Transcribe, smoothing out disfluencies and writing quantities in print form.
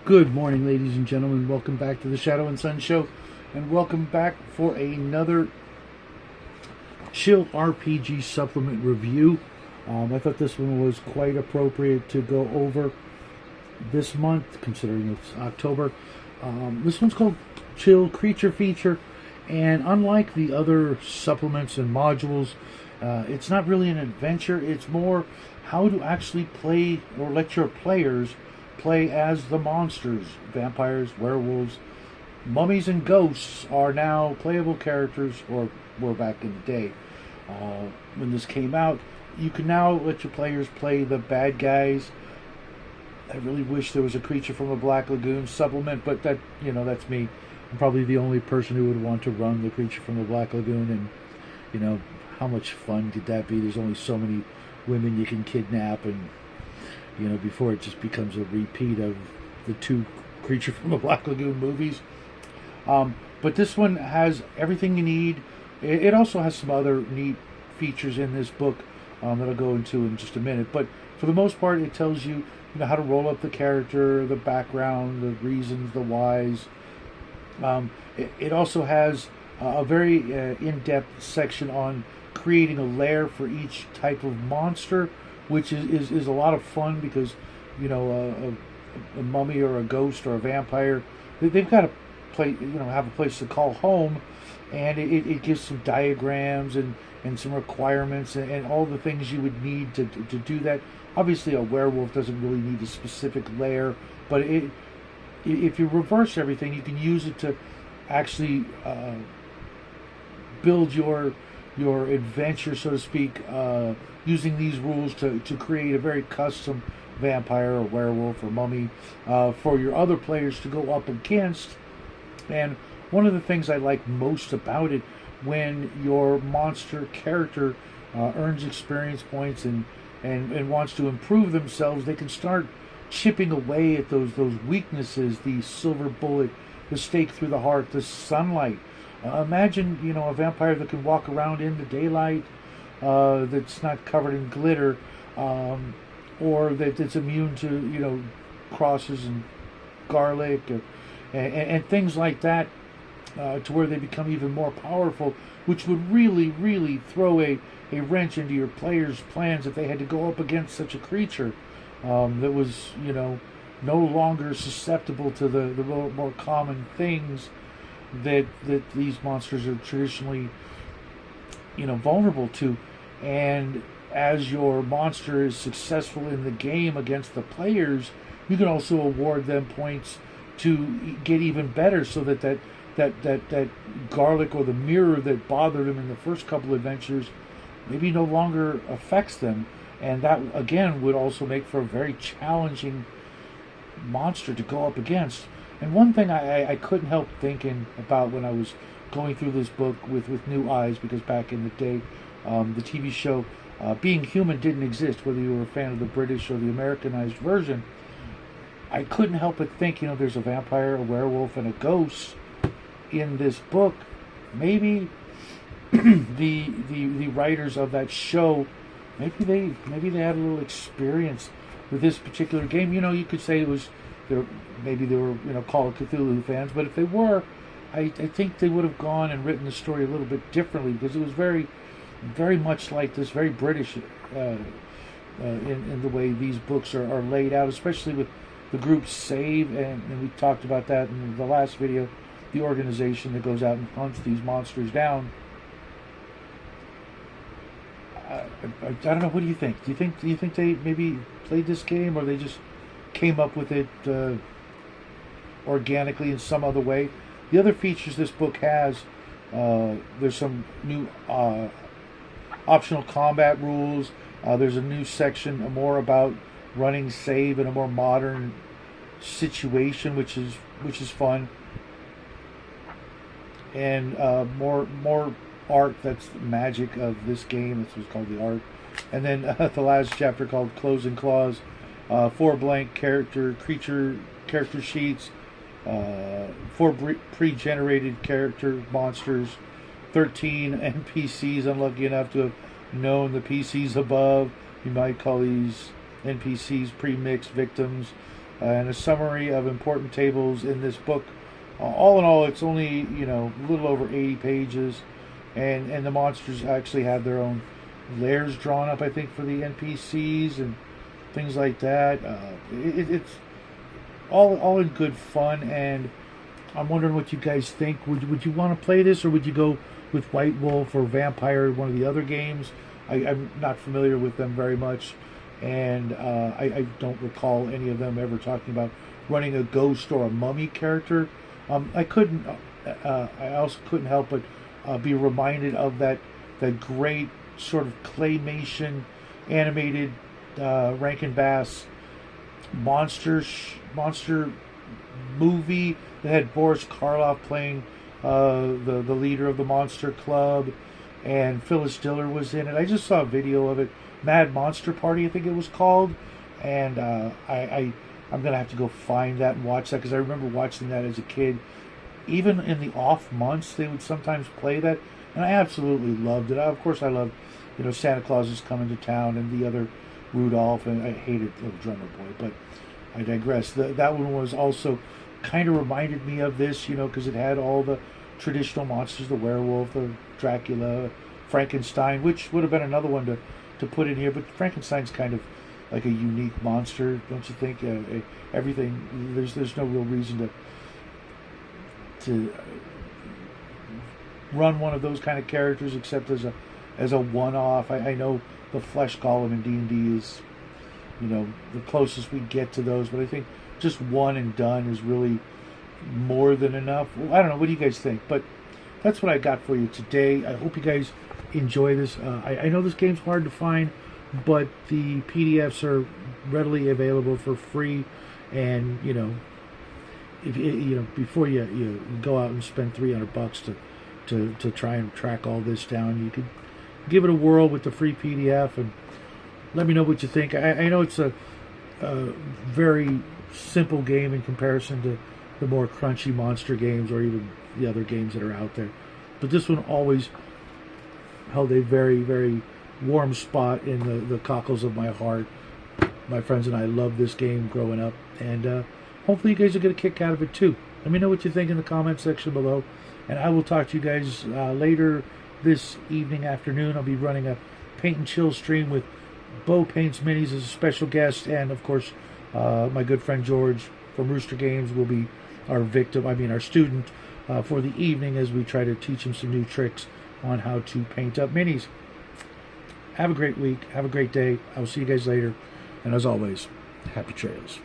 Good morning, ladies and gentlemen. Welcome back to the Shadow and Sun Show, and welcome back for another chill RPG supplement review. I thought this one was quite appropriate to go over this month, considering it's October. This one's called Chill Creature Feature, and unlike the other supplements and modules, it's not really an adventure. It's more how to actually play or let your players play as the monsters. Vampires, werewolves, mummies, and ghosts are now playable characters, or were back in the day. When this came out, you can now let your players play the bad guys. I really wish there was a Creature from the Black Lagoon supplement, but that, that's me. I'm probably the only person who would want to run the Creature from the Black Lagoon, and how much fun could that be? There's only so many women you can kidnap, and before it just becomes a repeat of the two Creature from the Black Lagoon movies. But this one has everything you need. It also has some other neat features in this book that I'll go into in just a minute. But for the most part, it tells you, how to roll up the character, the background, the reasons, the whys. It also has a very in-depth section on creating a lair for each type of monster, which is a lot of fun because, a mummy or a ghost or a vampire, they've got to play, have a place to call home, and it gives some diagrams and some requirements and all the things you would need to do that. Obviously, a werewolf doesn't really need a specific lair, but if you reverse everything, you can use it to actually build your adventure, so to speak, using these rules to create a very custom vampire or werewolf or mummy for your other players to go up against. And one of the things I like most about it, when your monster character earns experience points and wants to improve themselves, they can start chipping away at those weaknesses: the silver bullet, the stake through the heart, the sunlight. Imagine, a vampire that can walk around in the daylight, that's not covered in glitter, or that's immune to, crosses and garlic, and things like that, to where they become even more powerful, which would really, really throw a wrench into your players' plans if they had to go up against such a creature that was, no longer susceptible to the more common things that these monsters are traditionally, vulnerable to. And as your monster is successful in the game against the players, you can also award them points to get even better, so that garlic or the mirror that bothered them in the first couple of adventures maybe no longer affects them. And that, again, would also make for a very challenging monster to go up against. And one thing I couldn't help thinking about when I was going through this book with new eyes, because back in the day, the TV show Being Human didn't exist, whether you were a fan of the British or the Americanized version. I couldn't help but think, there's a vampire, a werewolf, and a ghost in this book. Maybe the writers of that show, maybe they had a little experience with this particular game. You could say it was maybe they were Call of Cthulhu fans, but if they were, I think they would have gone and written the story a little bit differently, because it was very, very much like this, very British in the way these books are laid out, especially with the group Save, and we talked about that in the last video, the organization that goes out and hunts these monsters down. I don't know. What do you think? Do you think they maybe played this game, or they just came up with it organically in some other way? The other features this book has There's some new optional combat rules. There's a new section more about running save in a more modern situation, which is fun, and more art. That's the magic of this game. That's what's called the art. And then the last chapter called Closing Clause. 4 blank creature sheets. 4 pre-generated character monsters. 13 NPCs unlucky enough to have known the PCs above. You might call these NPCs pre-mixed victims. And a summary of important tables in this book. All in all, it's only a little over 80 pages, and the monsters actually have their own layers drawn up, I think, for the NPCs and things like that. It's all in good fun, and I'm wondering what you guys think. Would you want to play this, or would you go with White Wolf or Vampire, one of the other games? I'm not familiar with them very much, and I don't recall any of them ever talking about running a ghost or a mummy character. I also couldn't help but be reminded of that great sort of claymation animated Rankin Bass monster movie that had Boris Karloff playing the leader of the Monster Club, and Phyllis Diller was in it. I just saw a video of it, Mad Monster Party, I think it was called, and I'm gonna have to go find that and watch that, because I remember watching that as a kid. Even in the off months, they would sometimes play that, and I absolutely loved it. Of course, I loved, Santa Claus is Coming to Town and the other Rudolph, and I hated Little Drummer Boy, but I digress. That one was also kind of reminded me of this, because it had all the traditional monsters, the werewolf, the Dracula, Frankenstein, which would have been another one to put in here, but Frankenstein's kind of like a unique monster, don't you think? Everything, there's no real reason to run one of those kind of characters except as a one-off. I know the flesh golem in D&D is the closest we get to those, but I think just one and done is really more than enough. Well, I don't know, what do you guys think? But that's what I got for you today. I hope you guys enjoy this. I know this game's hard to find, but the PDFs are readily available for free, and if before you go out and spend $300 to try and track all this down, you could give it a whirl with the free PDF and let me know what you think. I know it's a very simple game in comparison to the more crunchy monster games or even the other games that are out there, but this one always held a very, very warm spot in the cockles of my heart. My friends and I loved this game growing up, and hopefully you guys will get a kick out of it too. Let me know what you think in the comment section below, and I will talk to you guys later this evening, afternoon. I'll be running a Paint and Chill stream with Bo Paints Minis as a special guest, and of course my good friend George from Rooster Games will be our student for the evening, as we try to teach him some new tricks on how to paint up minis. Have a great week. Have a great day. I will see you guys later. And as always, happy trails.